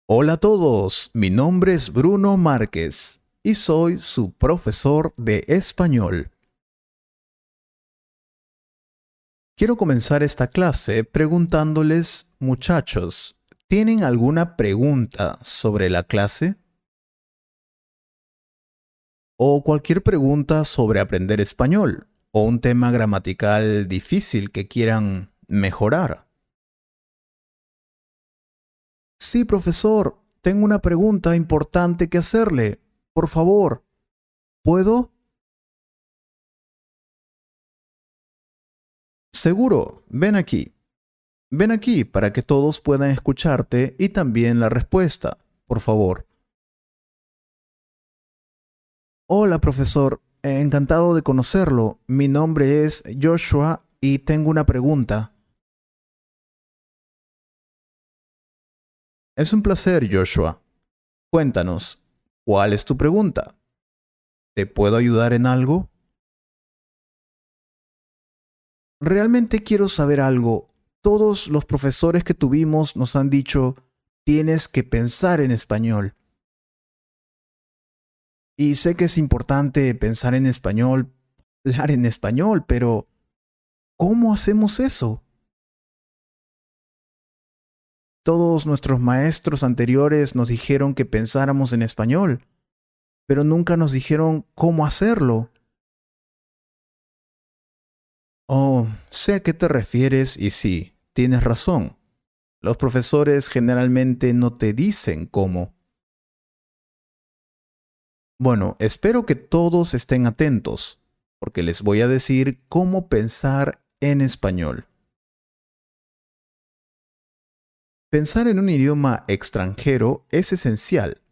Hola a todos, mi nombre es Bruno Márquez y soy su profesor de español. Quiero comenzar esta clase preguntándoles, muchachos, ¿tienen alguna pregunta sobre la clase? O cualquier pregunta sobre aprender español, o un tema gramatical difícil que quieran mejorar. Sí, profesor, tengo una pregunta importante que hacerle. Por favor, ¿puedo? Seguro, ven aquí. Ven aquí para que todos puedan escucharte y también la respuesta, por favor. Hola, profesor. Encantado de conocerlo. Mi nombre es Joshua y tengo una pregunta. Es un placer, Joshua. Cuéntanos, ¿cuál es tu pregunta? ¿Te puedo ayudar en algo? Realmente quiero saber algo. Todos los profesores que tuvimos nos han dicho, tienes que pensar en español. Y sé que es importante pensar en español, hablar en español, pero ¿cómo hacemos eso? Todos nuestros maestros anteriores nos dijeron que pensáramos en español, pero nunca nos dijeron cómo hacerlo. Oh, sé a qué te refieres y sí, tienes razón. Los profesores generalmente no te dicen cómo. Bueno, espero que todos estén atentos, porque les voy a decir cómo pensar en español. Pensar en un idioma extranjero es esencial.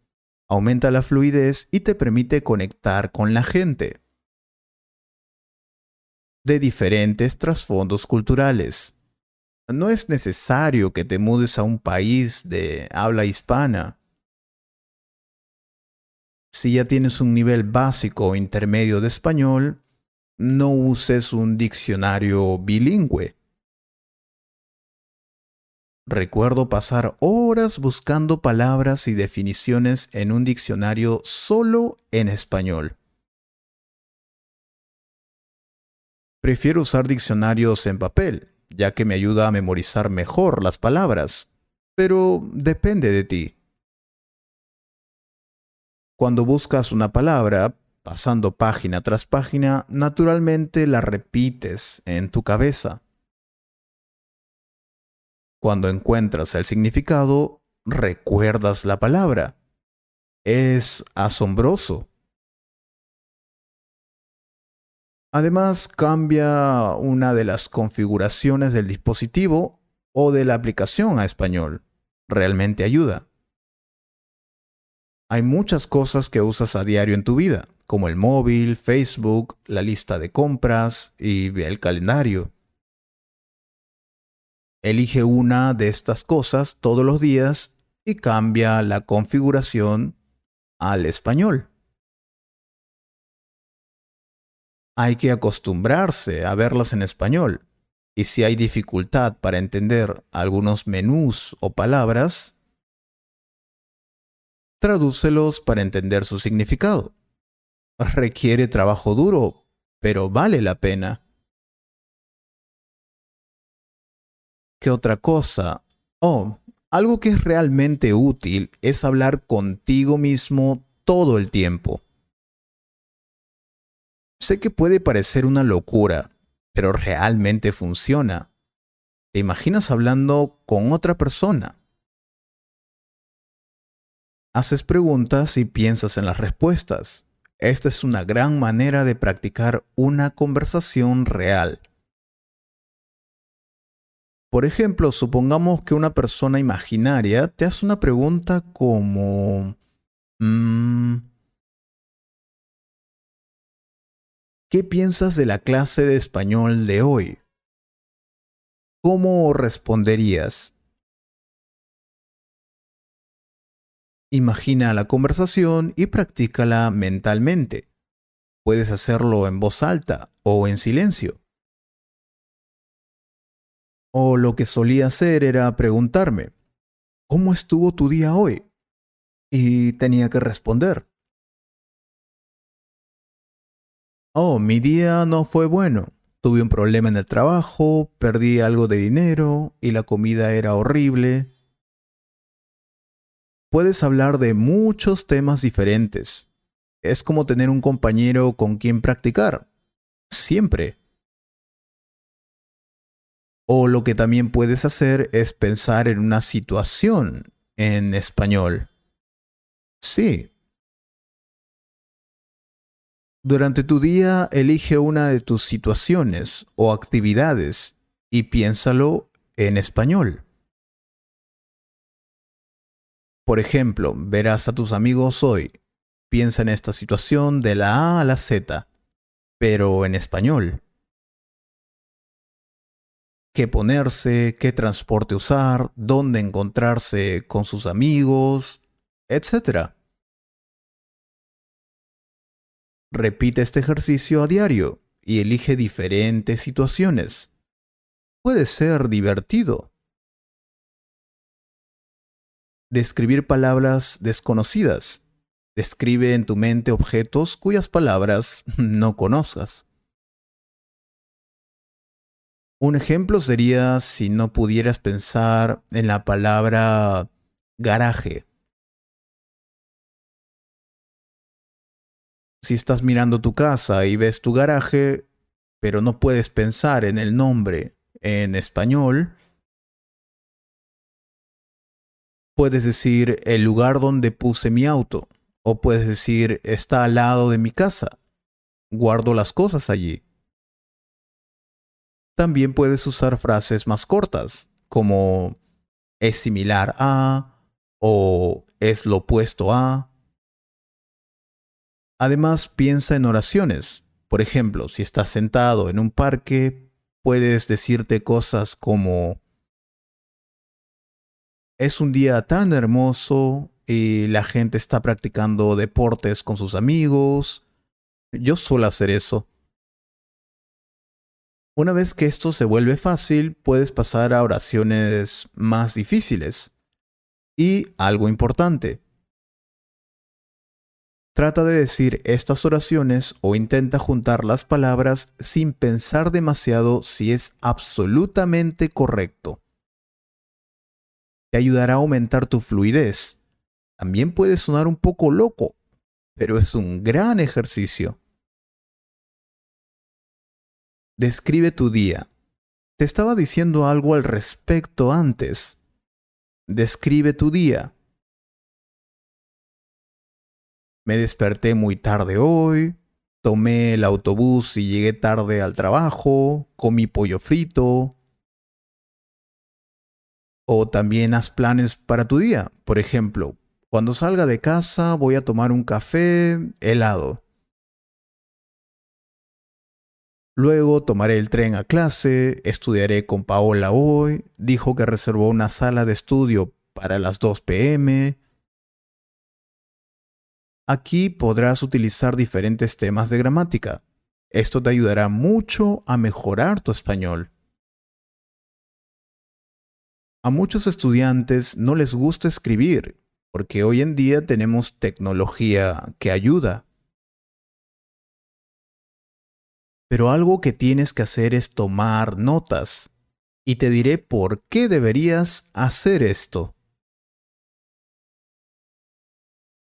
Aumenta la fluidez y te permite conectar con la gente de diferentes trasfondos culturales. No es necesario que te mudes a un país de habla hispana. Si ya tienes un nivel básico o intermedio de español, no uses un diccionario bilingüe. Recuerdo pasar horas buscando palabras y definiciones en un diccionario solo en español. Prefiero usar diccionarios en papel, ya que me ayuda a memorizar mejor las palabras, pero depende de ti. Cuando buscas una palabra, pasando página tras página, naturalmente la repites en tu cabeza. Cuando encuentras el significado, recuerdas la palabra. Es asombroso. Además, cambia una de las configuraciones del dispositivo o de la aplicación a español. Realmente ayuda. Hay muchas cosas que usas a diario en tu vida, como el móvil, Facebook, la lista de compras y el calendario. Elige una de estas cosas todos los días y cambia la configuración al español. Hay que acostumbrarse a verlas en español. Y si hay dificultad para entender algunos menús o palabras, tradúcelos para entender su significado. Requiere trabajo duro, pero vale la pena. ¿Qué otra cosa? Oh, algo que es realmente útil es hablar contigo mismo todo el tiempo. Sé que puede parecer una locura, pero realmente funciona. ¿Te imaginas hablando con otra persona? Haces preguntas y piensas en las respuestas. Esta es una gran manera de practicar una conversación real. Por ejemplo, supongamos que una persona imaginaria te hace una pregunta como, "Mm, ¿qué piensas de la clase de español de hoy?" ¿Cómo responderías? Imagina la conversación y practícala mentalmente. Puedes hacerlo en voz alta o en silencio. O lo que solía hacer era preguntarme, ¿Cómo estuvo tu día hoy? Y tenía que responder, oh, mi día no fue bueno. Tuve un problema en el trabajo, perdí algo de dinero y la comida era horrible. Puedes hablar de muchos temas diferentes. Es como tener un compañero con quien practicar, siempre. O lo que también puedes hacer es pensar en una situación en español. Sí. Durante tu día, elige una de tus situaciones o actividades y piénsalo en español. Por ejemplo, verás a tus amigos hoy. Piensa en esta situación de la A a la Z, pero en español. Qué ponerse, qué transporte usar, dónde encontrarse con sus amigos, etcétera. Repite este ejercicio a diario y elige diferentes situaciones. Puede ser divertido. Describir palabras desconocidas. Describe en tu mente objetos cuyas palabras no conozcas. Un ejemplo sería si no pudieras pensar en la palabra garaje. Si estás mirando tu casa y ves tu garaje, pero no puedes pensar en el nombre en español, puedes decir el lugar donde puse mi auto. O puedes decir está al lado de mi casa. Guardo las cosas allí. También puedes usar frases más cortas, como es similar a o es lo opuesto a. Además, piensa en oraciones. Por ejemplo, si estás sentado en un parque, puedes decirte cosas como es un día tan hermoso y la gente está practicando deportes con sus amigos. Yo suelo hacer eso. Una vez que esto se vuelve fácil, puedes pasar a oraciones más difíciles. Y algo importante, trata de decir estas oraciones o intenta juntar las palabras sin pensar demasiado si es absolutamente correcto. Te ayudará a aumentar tu fluidez. También puede sonar un poco loco, pero es un gran ejercicio. Describe tu día. Te estaba diciendo algo al respecto antes. Describe tu día. Me desperté muy tarde hoy, tomé el autobús y llegué tarde al trabajo, comí pollo frito. O también haz planes para tu día. Por ejemplo, cuando salga de casa voy a tomar un café helado. Luego tomaré el tren a clase, estudiaré con Paola hoy, dijo que reservó una sala de estudio para las 2 p.m. Aquí podrás utilizar diferentes temas de gramática. Esto te ayudará mucho a mejorar tu español. A muchos estudiantes no les gusta escribir, porque hoy en día tenemos tecnología que ayuda. Pero algo que tienes que hacer es tomar notas. Y te diré por qué deberías hacer esto.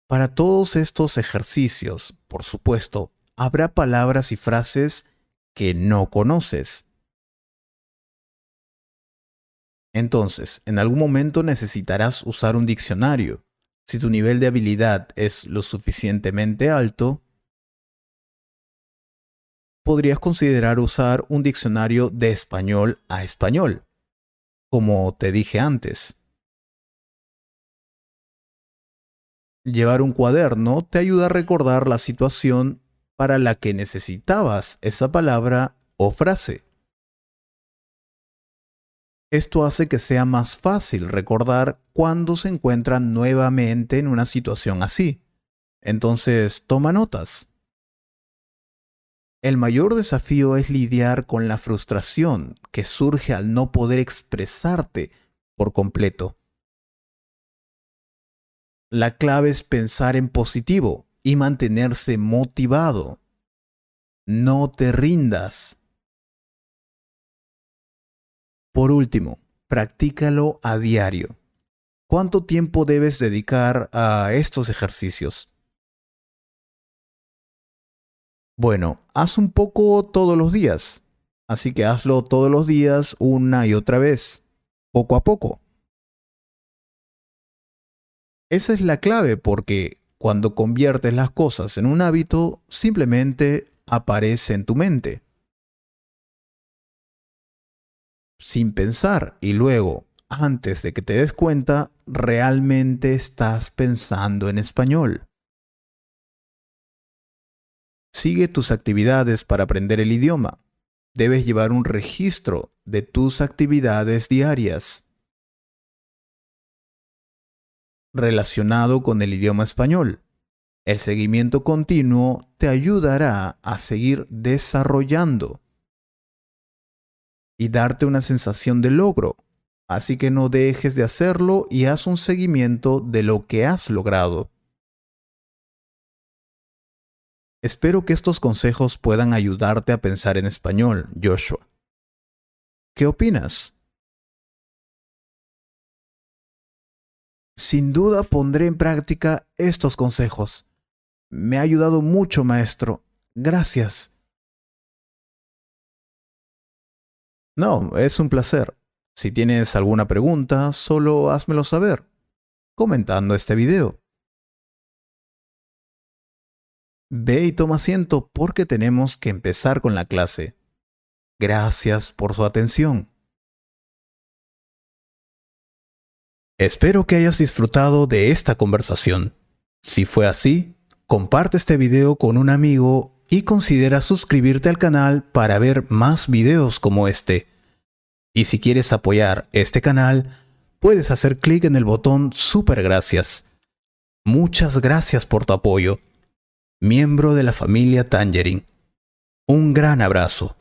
Para todos estos ejercicios, por supuesto, habrá palabras y frases que no conoces. Entonces, en algún momento necesitarás usar un diccionario. Si tu nivel de habilidad es lo suficientemente alto, podrías considerar usar un diccionario de español a español, como te dije antes. Llevar un cuaderno te ayuda a recordar la situación para la que necesitabas esa palabra o frase. Esto hace que sea más fácil recordar cuando se encuentran nuevamente en una situación así. Entonces, toma notas. El mayor desafío es lidiar con la frustración que surge al no poder expresarte por completo. La clave es pensar en positivo y mantenerse motivado. No te rindas. Por último, practícalo a diario. ¿Cuánto tiempo debes dedicar a estos ejercicios? Bueno, haz un poco todos los días. Así que hazlo todos los días una y otra vez, poco a poco. Esa es la clave porque cuando conviertes las cosas en un hábito, simplemente aparece en tu mente, sin pensar, y luego, antes de que te des cuenta, realmente estás pensando en español. Sigue tus actividades para aprender el idioma. Debes llevar un registro de tus actividades diarias relacionado con el idioma español. El seguimiento continuo te ayudará a seguir desarrollando y darte una sensación de logro. Así que no dejes de hacerlo y haz un seguimiento de lo que has logrado. Espero que estos consejos puedan ayudarte a pensar en español, Joshua. ¿Qué opinas? Sin duda pondré en práctica estos consejos. Me ha ayudado mucho, maestro. Gracias. No, es un placer. Si tienes alguna pregunta, solo házmelo saber, comentando este video. Ve y toma asiento porque tenemos que empezar con la clase. Gracias por su atención. Espero que hayas disfrutado de esta conversación. Si fue así, comparte este video con un amigo y considera suscribirte al canal para ver más videos como este. Y si quieres apoyar este canal, puedes hacer clic en el botón Super Gracias. Muchas gracias por tu apoyo. Miembro de la familia Tangerine. Un gran abrazo.